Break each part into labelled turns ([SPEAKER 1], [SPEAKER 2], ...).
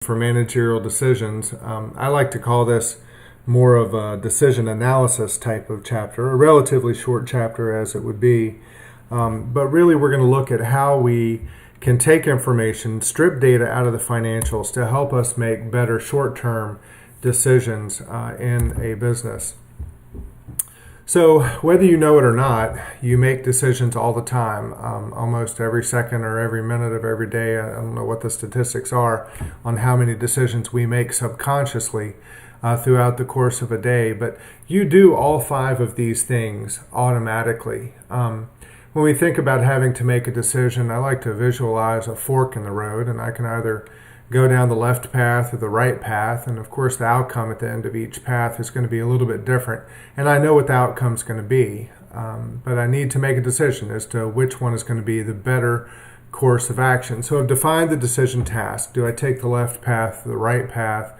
[SPEAKER 1] for managerial decisions. I like to call this more of a decision analysis type of chapter, a relatively short chapter as it would be. But really, we're going to look at how we can take information, strip data out of the financials to help us make better short-term decisions in a business. So whether you know it or not, you make decisions all the time, almost every second or every minute of every day. I don't know what the statistics are on how many decisions we make subconsciously throughout the course of a day, but you do all 5 of these things automatically. When we think about having to make a decision, I like to visualize a fork in the road, and I can either go down the left path or the right path, and of course the outcome at the end of each path is going to be a little bit different, and I know what the outcome is going to be, but I need to make a decision as to which one is going to be the better course of action. So I've defined the decision task. Do I take the left path, the right path?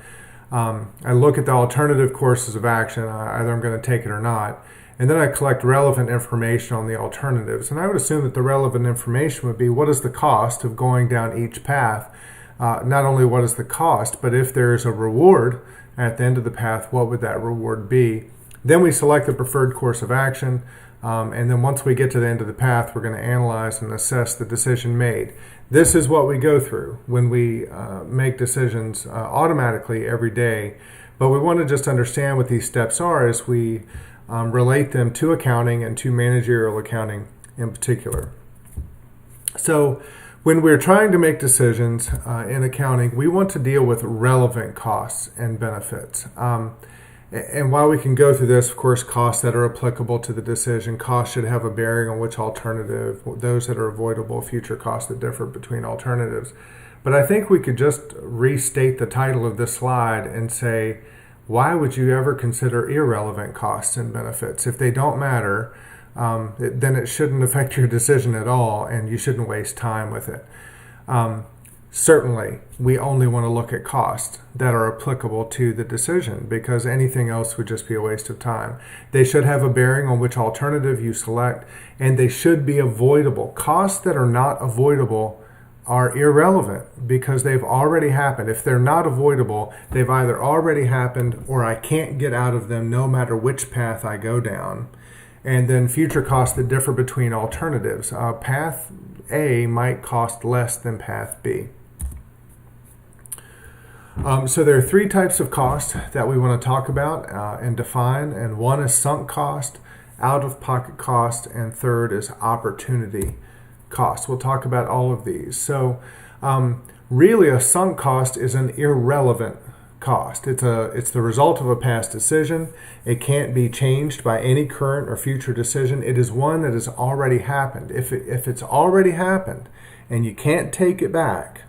[SPEAKER 1] I look at the alternative courses of action, either I'm going to take it or not, and then I collect relevant information on the alternatives, and I would assume that the relevant information would be what is the cost of going down each path. Not only what is the cost, but if there is a reward at the end of the path, what would that reward be? Then we select the preferred course of action, and then once we get to the end of the path, we're going to analyze and assess the decision made. This is what we go through when we make decisions automatically every day, but we want to just understand what these steps are as we relate them to accounting and to managerial accounting in particular. So when we're trying to make decisions in accounting, we want to deal with relevant costs and benefits. And while we can go through this, of course, costs that are applicable to the decision, costs should have a bearing on which alternative, those that are avoidable, future costs that differ between alternatives. But I think we could just restate the title of this slide and say, why would you ever consider irrelevant costs and benefits? If they don't matter, then it shouldn't affect your decision at all, and you shouldn't waste time with it. Certainly, we only want to look at costs that are applicable to the decision, because anything else would just be a waste of time. They should have a bearing on which alternative you select, and they should be avoidable. Costs that are not avoidable are irrelevant because they've already happened. If they're not avoidable, they've either already happened or I can't get out of them no matter which path I go down. And then future costs that differ between alternatives. Path A might cost less than path B. So there are 3 types of cost that we want to talk about and define, and one is sunk cost, out-of-pocket cost, and third is opportunity cost. We'll talk about all of these. So really a sunk cost is an irrelevant cost. It's the result of a past decision. It can't be changed by any current or future decision. It is one that has already happened. If it's already happened and you can't take it back,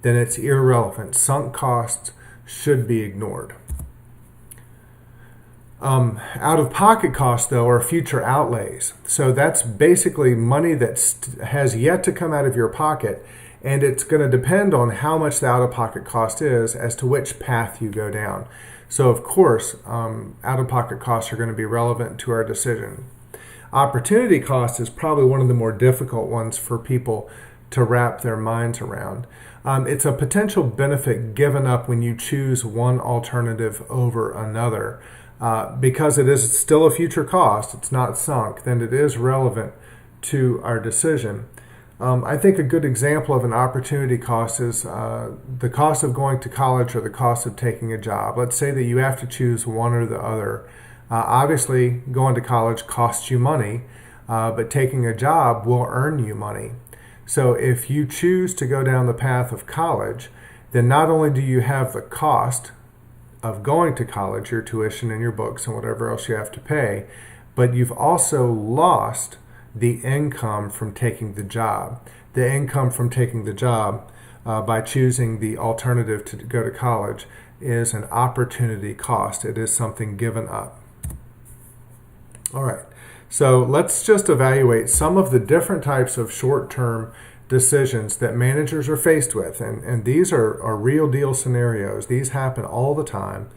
[SPEAKER 1] then it's irrelevant. Sunk costs should be ignored. Out-of-pocket costs, though, are future outlays. So that's basically money that has yet to come out of your pocket, and it's going to depend on how much the out-of-pocket cost is as to which path you go down. So, of course, out-of-pocket costs are going to be relevant to our decision. Opportunity cost is probably one of the more difficult ones for people to wrap their minds around. It's a potential benefit given up when you choose one alternative over another. Because it is still a future cost, it's not sunk, then it is relevant to our decision. I think a good example of an opportunity cost is the cost of going to college or the cost of taking a job. Let's say that you have to choose one or the other. Obviously, going to college costs you money, but taking a job will earn you money. So if you choose to go down the path of college, then not only do you have the cost of going to college, your tuition and your books and whatever else you have to pay, but you've also lost the income from taking the job. The income from taking the job by choosing the alternative to go to college is an opportunity cost. It is something given up. All right, so let's just evaluate some of the different types of short-term decisions that managers are faced with, and these are real deal scenarios. These happen all the time.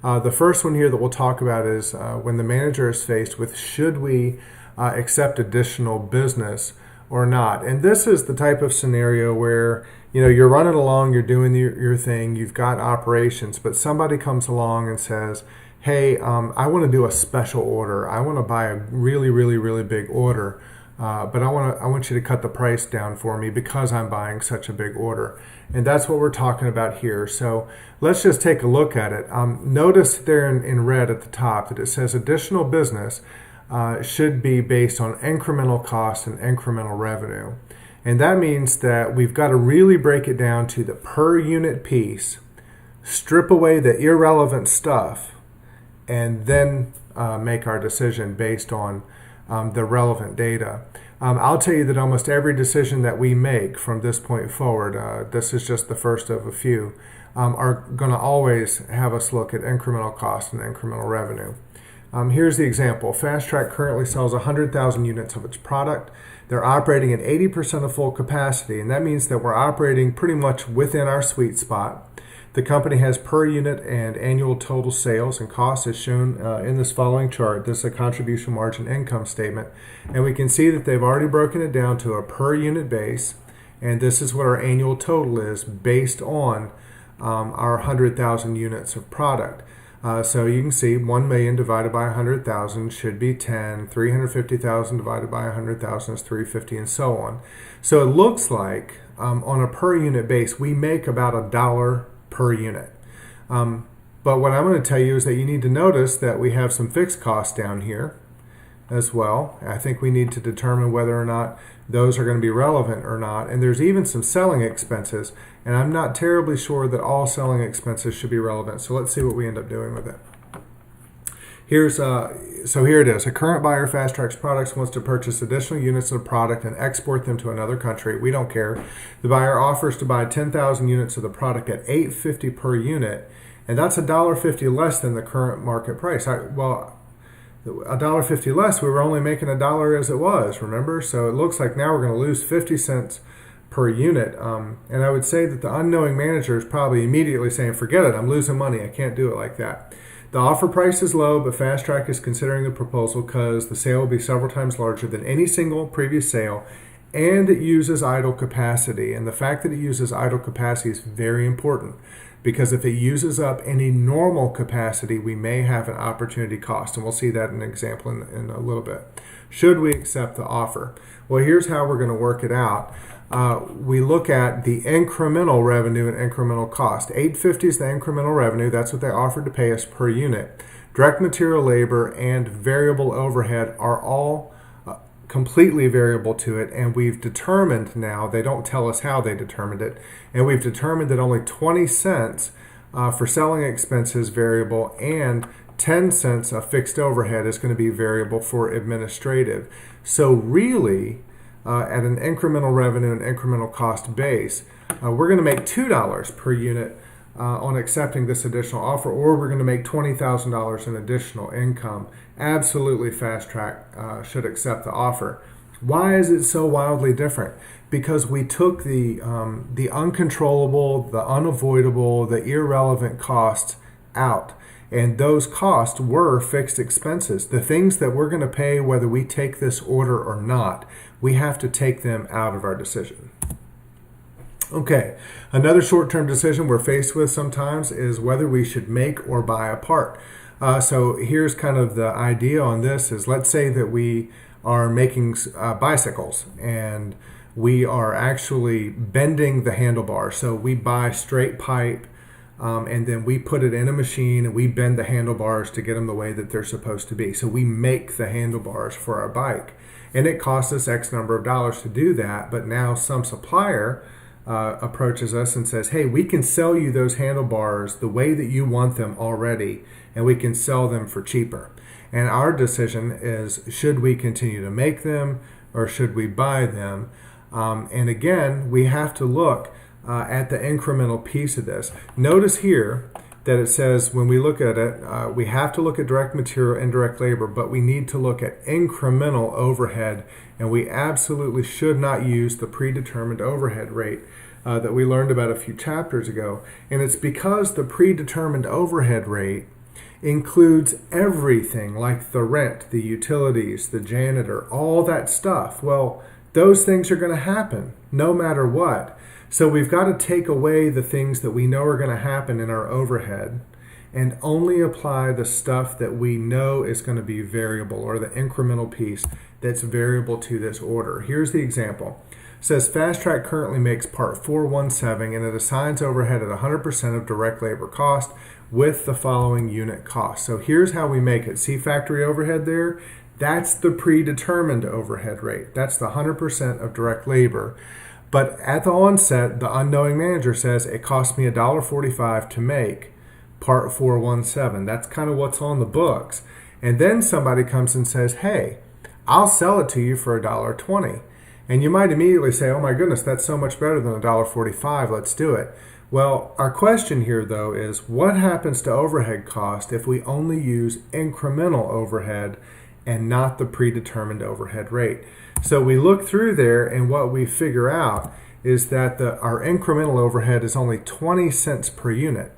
[SPEAKER 1] The first one here that we'll talk about is when the manager is faced with, should we accept additional business or not. And this is the type of scenario where you're running along, you're doing your thing, you've got operations, but somebody comes along and says, hey, I want to do a special order. I want to buy a really, really, really big order, but I want you to cut the price down for me because I'm buying such a big order. And that's what we're talking about here. So let's just take a look at it. Notice there in red at the top that it says additional business should be based on incremental cost and incremental revenue. And that means that we've got to really break it down to the per unit piece, strip away the irrelevant stuff, and then make our decision based on the relevant data. I'll tell you that almost every decision that we make from this point forward, this is just the first of a few, are going to always have us look at incremental cost and incremental revenue. Here's the example. Fast Track currently sells 100,000 units of its product. They're operating at 80% of full capacity, and that means that we're operating pretty much within our sweet spot. The company has per unit and annual total sales and costs as shown in this following chart. This is a contribution margin income statement, and we can see that they've already broken it down to a per unit base, and this is what our annual total is based on our 100,000 units of product. So you can see 1 million divided by 100,000 should be 10, 350,000 divided by 100,000 is 350, and so on. So it looks like on a per unit base, we make about $1 per unit. But what I'm going to tell you is that you need to notice that we have some fixed costs down here as well. I think we need to determine whether or not those are going to be relevant or not. And there's even some selling expenses, and I'm not terribly sure that all selling expenses should be relevant. So let's see what we end up doing with it. So here it is. A current buyer of Fast Track's products wants to purchase additional units of the product and export them to another country. We don't care. The buyer offers to buy 10,000 units of the product at $8.50 per unit, and that's $1.50 less than the current market price. $1.50 less. We were only making $1 as it was, remember? So it looks like now we're going to lose 50 cents per unit. And I would say that the unknowing manager is probably immediately saying, forget it, I'm losing money. I can't do it like that. The offer price is low, but Fast Track is considering the proposal because the sale will be several times larger than any single previous sale, and it uses idle capacity. And the fact that it uses idle capacity is very important, because if it uses up any normal capacity, we may have an opportunity cost. And we'll see that in an example in a little bit. Should we accept the offer? Well, here's how we're going to work it out. We look at the incremental revenue and incremental cost. $8.50 is the incremental revenue. That's what they offered to pay us per unit. Direct material labor and variable overhead are all completely variable to it, and we've determined now, they don't tell us how they determined it, and we've determined that only 20 cents for selling expenses variable and 10 cents of fixed overhead is going to be variable for administrative. So really, at an incremental revenue and incremental cost base, we're going to make $2 per unit on accepting this additional offer, or we're going to make $20,000 in additional income. Absolutely, Fast Track should accept the offer. Why is it so wildly different? Because we took the uncontrollable, the unavoidable, the irrelevant costs out. And those costs were fixed expenses. The things that we're going to pay whether we take this order or not, we have to take them out of our decision. Okay, another short-term decision we're faced with sometimes is whether we should make or buy a part. So here's kind of the idea on this is, let's say that we are making bicycles and we are actually bending the handlebar. So we buy straight pipe and then we put it in a machine and we bend the handlebars to get them the way that they're supposed to be. So we make the handlebars for our bike. And it costs us X number of dollars to do that, but now some supplier approaches us and says, hey, we can sell you those handlebars the way that you want them already, and we can sell them for cheaper. And our decision is, should we continue to make them or should we buy them? And again, we have to look at the incremental piece of this. Notice here that it says when we look at it, we have to look at direct material and direct labor, but we need to look at incremental overhead, and we absolutely should not use the predetermined overhead rate that we learned about a few chapters ago. And it's because the predetermined overhead rate includes everything like the rent, the utilities, the janitor, all that stuff. Well, those things are going to happen no matter what. So we've got to take away the things that we know are going to happen in our overhead and only apply the stuff that we know is going to be variable, or the incremental piece that's variable to this order. Here's the example. It says Fast Track currently makes part 417 and it assigns overhead at 100% of direct labor cost with the following unit cost. So here's how we make it. See factory overhead there? That's the predetermined overhead rate. That's the 100% of direct labor. But at the onset, the unknowing manager says it cost me $1.45 to make part 417. That's kind of what's on the books. And then somebody comes and says, hey, I'll sell it to you for $1.20. And you might immediately say, oh my goodness, that's so much better than $1.45. Let's do it. Well, our question here, though, is what happens to overhead cost if we only use incremental overhead and not the predetermined overhead rate? So we look through there, and what we figure out is that our incremental overhead is only 20 cents per unit.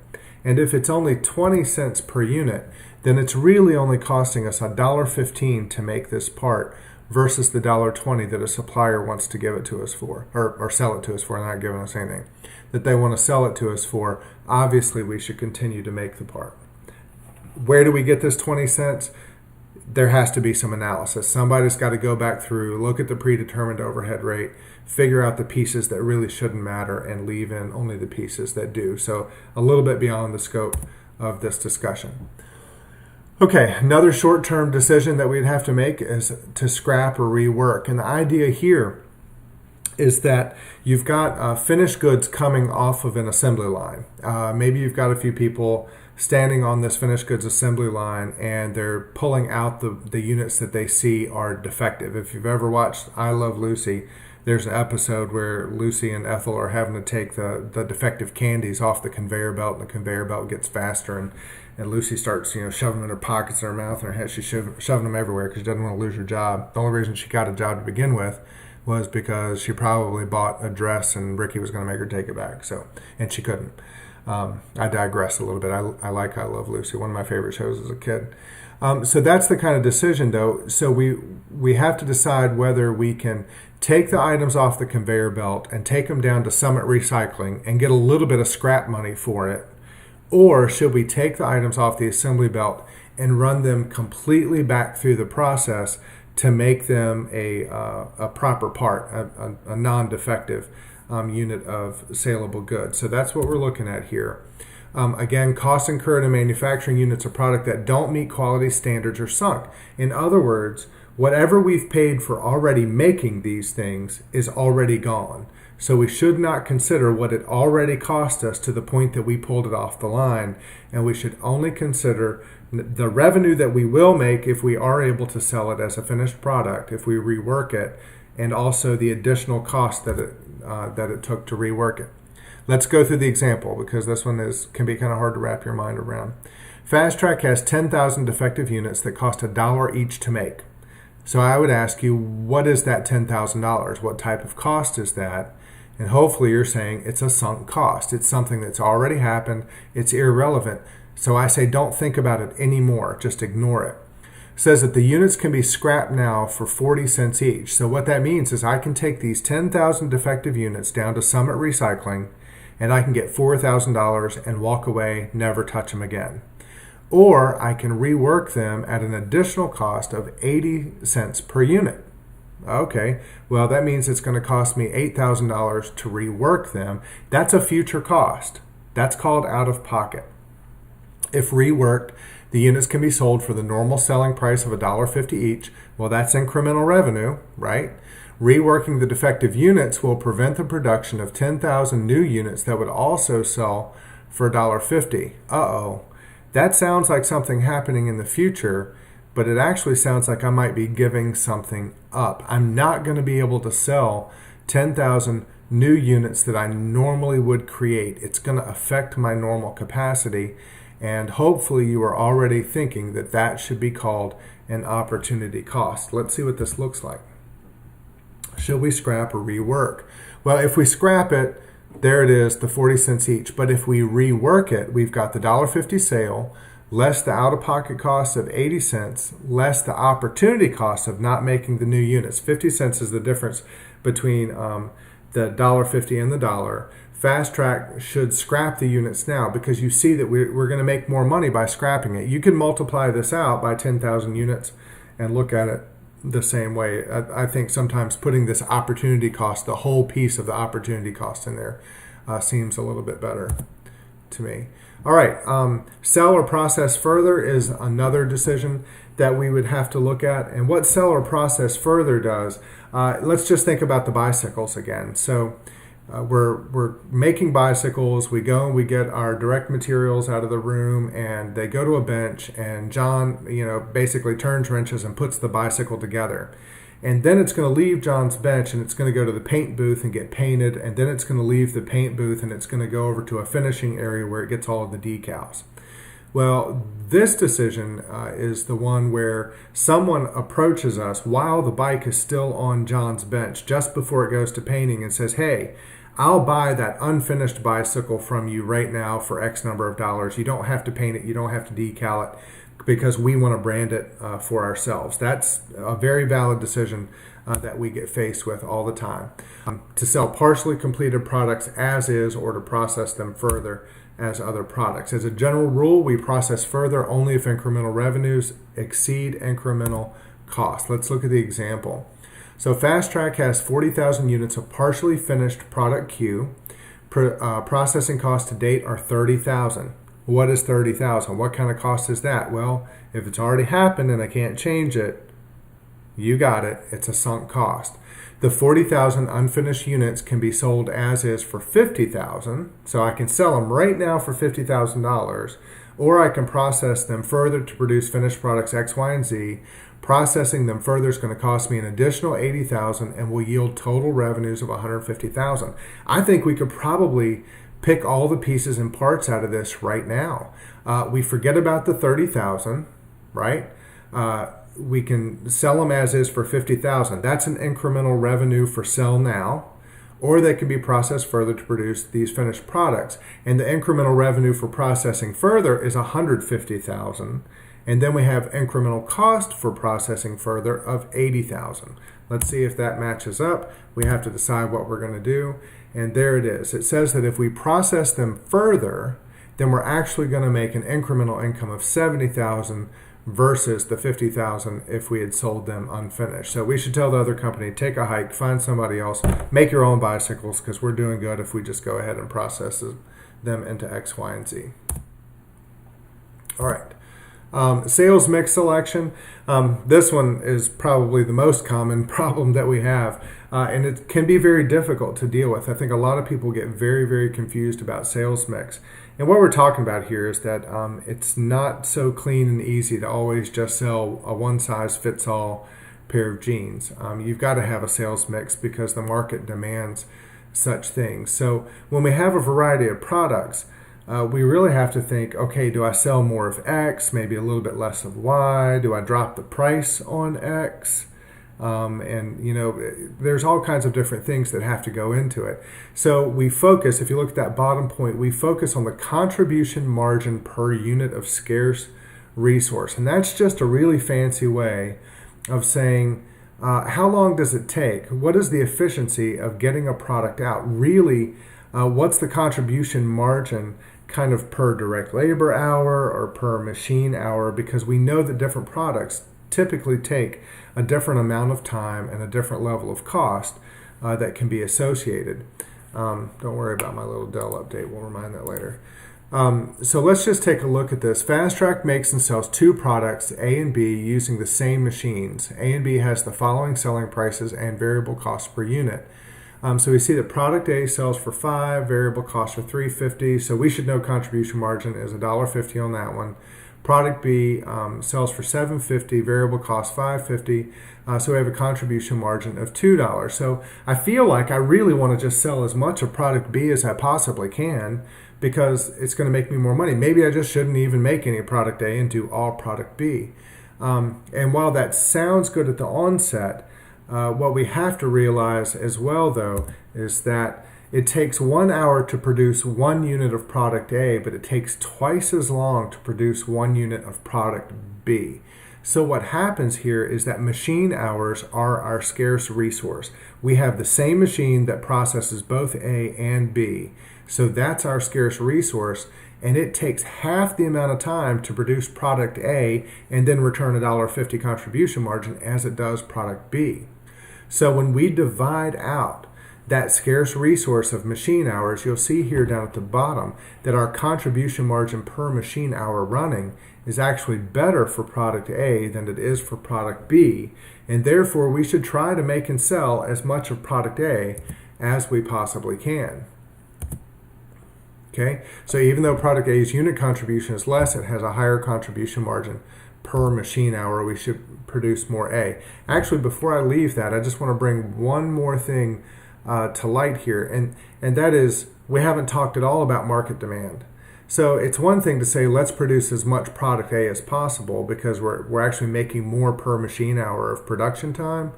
[SPEAKER 1] And if it's only 20 cents per unit, then it's really only costing us $1.15 to make this part versus the $1.20 that a supplier wants to give it to us for, or sell it to us for, not giving us anything, that they want to sell it to us for. Obviously, we should continue to make the part. Where do we get this 20 cents? There has to be some analysis. Somebody's got to go back through, look at the predetermined overhead rate, figure out the pieces that really shouldn't matter, and leave in only the pieces that do. So a little bit beyond the scope of this discussion. Okay, another short-term decision that we'd have to make is to scrap or rework. And the idea here is that you've got finished goods coming off of an assembly line. Maybe you've got a few people standing on this finished goods assembly line and they're pulling out the units that they see are defective. If you've ever watched I Love Lucy, there's an episode where Lucy and Ethel are having to take the defective candies off the conveyor belt, and the conveyor belt gets faster, and Lucy starts shoving them in her pockets and her mouth and her head. She's shoving them everywhere because she doesn't want to lose her job. The only reason she got a job to begin with was because she probably bought a dress and Ricky was going to make her take it back. And she couldn't. I digress a little bit. I like I Love Lucy, one of my favorite shows as a kid. So that's the kind of decision, though. So we have to decide whether we can take the items off the conveyor belt and take them down to Summit Recycling and get a little bit of scrap money for it, or should we take the items off the assembly belt and run them completely back through the process to make them a proper part, a non-defective unit of saleable goods? So that's what we're looking at here. Again, costs incurred in manufacturing units of product that don't meet quality standards are sunk. In other words, whatever we've paid for already making these things is already gone. So we should not consider what it already cost us to the point that we pulled it off the line, and we should only consider the revenue that we will make if we are able to sell it as a finished product, if we rework it, and also the additional cost that it took to rework it. Let's go through the example, because this one can be kind of hard to wrap your mind around. Fast Track has 10,000 defective units that cost $1 each to make. So I would ask you, what is that $10,000? What type of cost is that? And hopefully you're saying it's a sunk cost. It's something that's already happened. It's irrelevant. So I say don't think about it anymore. Just ignore it. It says that the units can be scrapped now for 40 cents each. So what that means is I can take these 10,000 defective units down to Summit Recycling and I can get $4,000 and walk away, never touch them again. Or I can rework them at an additional cost of 80 cents per unit. Okay, well that means it's going to cost me $8,000 to rework them. That's a future cost. That's called out of pocket. If reworked, the units can be sold for the normal selling price of $1.50 each. Well, that's incremental revenue, right? Reworking the defective units will prevent the production of 10,000 new units that would also sell for $1.50. Uh-oh. That sounds like something happening in the future, but it actually sounds like I might be giving something up. I'm not going to be able to sell 10,000 new units that I normally would create. It's going to affect my normal capacity, and hopefully you are already thinking that that should be called an opportunity cost. Let's see what this looks like. Should we scrap or rework? Well, if we scrap it, there it is, the 40 cents each. But if we rework it, we've got the $1.50 sale, less the out-of-pocket cost of 80 cents, less the opportunity cost of not making the new units. 50 cents is the difference between the $1.50 and the dollar. Fast Track should scrap the units now because you see that we're going to make more money by scrapping it. You can multiply this out by 10,000 units and look at it the same way. I think sometimes putting this opportunity cost, the whole piece of the opportunity cost in there, seems a little bit better to me. All right, sell or process further is another decision that we would have to look at. And what sell or process further does, let's just think about the bicycles again. So we're making bicycles. We go and we get our direct materials out of the room, and they go to a bench, and John, basically turns wrenches and puts the bicycle together. And then it's going to leave John's bench, and it's going to go to the paint booth and get painted, and then it's going to leave the paint booth, and it's going to go over to a finishing area where it gets all of the decals. Well, this decision is the one where someone approaches us while the bike is still on John's bench, just before it goes to painting, and says, hey, I'll buy that unfinished bicycle from you right now for X number of dollars. You don't have to paint it. You don't have to decal it, because we want to brand it for ourselves. That's a very valid decision that we get faced with all the time. To sell partially completed products as is, or to process them further as other products. As a general rule, we process further only if incremental revenues exceed incremental cost. Let's look at the example. So Fast Track has 40,000 units of partially finished product queue. Processing costs to date are 30,000. What is 30,000? What kind of cost is that? Well, if it's already happened and I can't change it, you got it. It's a sunk cost. The 40,000 unfinished units can be sold as is for 50,000. So I can sell them right now for $50,000, or I can process them further to produce finished products X, Y, and Z. Processing them further is going to cost me an additional 80,000 and will yield total revenues of 150,000. I think we could probably pick all the pieces and parts out of this right now. We forget about the 30,000, right? We can sell them as is for 50,000. That's an incremental revenue for sell now, or they can be processed further to produce these finished products. And the incremental revenue for processing further is 150,000. And then we have incremental cost for processing further of 80,000. Let's see if that matches up. We have to decide what we're going to do. And there it is. It says that if we process them further, then we're actually going to make an incremental income of 70,000 versus the 50,000 if we had sold them unfinished. So we should tell the other company, take a hike, find somebody else, make your own bicycles, because we're doing good if we just go ahead and process them into X, Y, and Z. All right. Sales mix selection. This one is probably the most common problem that we have, and it can be very difficult to deal with. I think a lot of people get very, very confused about sales mix. And what we're talking about here is that it's not so clean and easy to always just sell a one-size-fits-all pair of jeans. You've got to have a sales mix because the market demands such things. So when we have a variety of products, we really have to think, okay, do I sell more of X, maybe a little bit less of Y? Do I drop the price on X? There's all kinds of different things that have to go into it. So we focus, if you look at that bottom point, we focus on the contribution margin per unit of scarce resource. And that's just a really fancy way of saying, how long does it take? What is the efficiency of getting a product out? Really, what's the contribution margin kind of per direct labor hour or per machine hour? Because we know that different products typically take a different amount of time and a different level of cost that can be associated. Don't worry about my little Dell update. We'll remind that later. So let's just take a look at this. Fast Track makes and sells two products, A and B, using the same machines. A and B has the following selling prices and variable costs per unit. So we see that product A sells for $5, variable cost for $3.50. So we should know contribution margin is $1.50 on that one. Product B sells for $7.50, variable cost $5.50. So we have a contribution margin of $2. So I feel like I really want to just sell as much of product B as I possibly can because it's going to make me more money. Maybe I just shouldn't even make any product A and do all product B. And while that sounds good at the onset, what we have to realize as well, though, is that It takes 1 hour to produce 1 unit of product A, but it takes twice as long to produce 1 unit of product B. So what happens here is that machine hours are our scarce resource. We have the same machine that processes both A and B. So that's our scarce resource, and it takes half the amount of time to produce product A and then return $1.50 contribution margin as it does product B. So when we divide out that scarce resource of machine hours, you'll see here down at the bottom that our contribution margin per machine hour running is actually better for product A than it is for product B, and therefore we should try to make and sell as much of product A as we possibly can. Okay, so even though product A's unit contribution is less, it has a higher contribution margin per machine hour. We should produce more A. Actually, before I leave that, I just want to bring one more thing to light here, and that is we haven't talked at all about market demand. So it's one thing to say let's produce as much product A as possible because we're actually making more per machine hour of production time.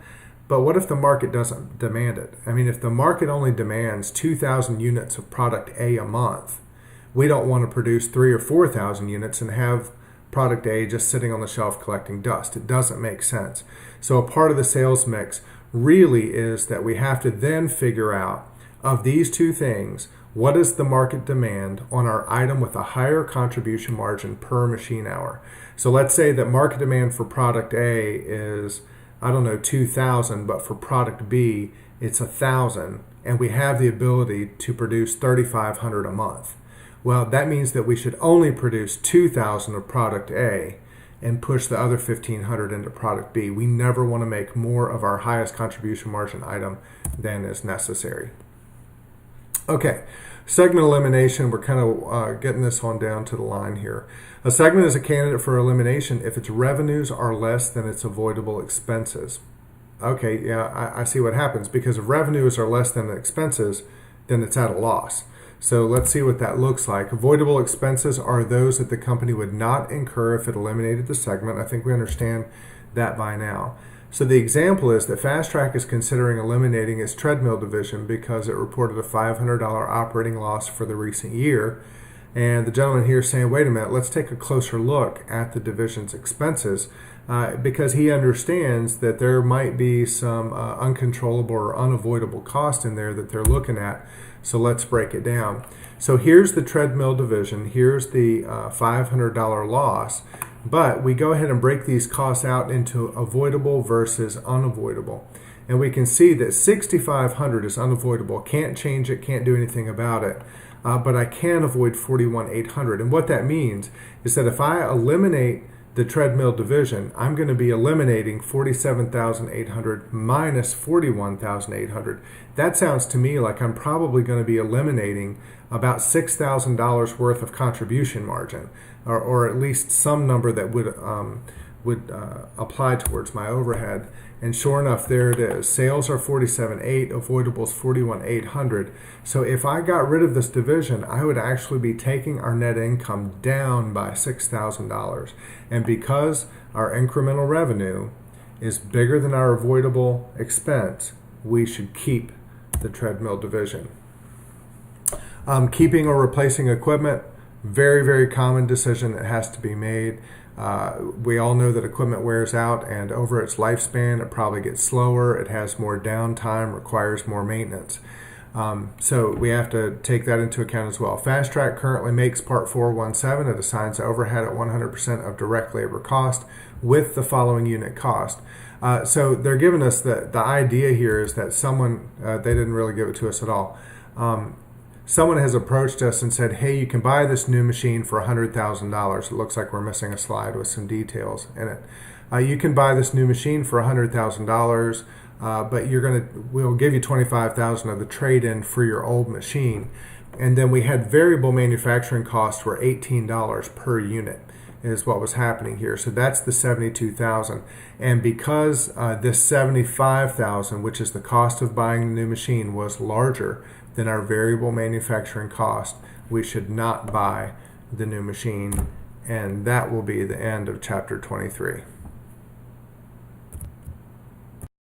[SPEAKER 1] But what if the market doesn't demand it? I mean, if the market only demands 2,000 units of product A a month, we don't want to produce 3,000 or 4,000 units and have product A just sitting on the shelf collecting dust. It doesn't make sense. So a part of the sales mix really is that we have to then figure out, of these two things, what is the market demand on our item with a higher contribution margin per machine hour? So let's say that market demand for product A is, 2,000, but for product B, it's 1,000, and we have the ability to produce 3,500 a month. Well, that means that we should only produce 2,000 of product A and push the other 1,500 into product B. We never want to make more of our highest contribution margin item than is necessary. Okay, segment elimination, we're kind of getting this on down to the line here. A segment is a candidate for elimination if its revenues are less than its avoidable expenses. Okay, yeah, I see what happens. Because if revenues are less than the expenses, then it's at a loss. So let's see what that looks like. Avoidable expenses are those that the company would not incur if it eliminated the segment. I think we understand that by now. So the example is that Fast Track is considering eliminating its treadmill division because it reported a $500 operating loss for the recent year. And the gentleman here is saying, wait a minute, let's take a closer look at the division's expenses because he understands that there might be some uncontrollable or unavoidable cost in there that they're looking at. So let's break it down. So here's the treadmill division. Here's the $500 loss. But we go ahead and break these costs out into avoidable versus unavoidable. And we can see that $6,500 is unavoidable. Can't change it, can't do anything about it. But I can avoid $41,800. And what that means is that if I eliminate the treadmill division, I'm going to be eliminating $47,800 minus $41,800. That sounds to me like I'm probably going to be eliminating about $6,000 worth of contribution margin, or at least some number that would apply towards my overhead. And sure enough, there it is. Sales are $47,800, avoidables $41,800. So if I got rid of this division, I would actually be taking our net income down by $6,000. And because our incremental revenue is bigger than our avoidable expense, we should keep the treadmill division. Keeping or replacing equipment, very, very common decision that has to be made. We all know that equipment wears out, and over its lifespan, it probably gets slower. It has more downtime, requires more maintenance. So we have to take that into account as well. Fast Track currently makes Part 417. It assigns overhead at 100% of direct labor cost with the following unit cost. So they're giving us the idea here is that someone, they didn't really give it to us at all. Someone has approached us and said, hey, you can buy this new machine for $100,000. It looks like we're missing a slide with some details in it. You can buy this new machine for $100,000, but we'll give you $25,000 of the trade-in for your old machine. And then we had variable manufacturing costs were $18 per unit is what was happening here. So that's the $72,000. And because this $75,000, which is the cost of buying the new machine, was larger than our variable manufacturing cost, we should not buy the new machine. And that will be the end of chapter 23.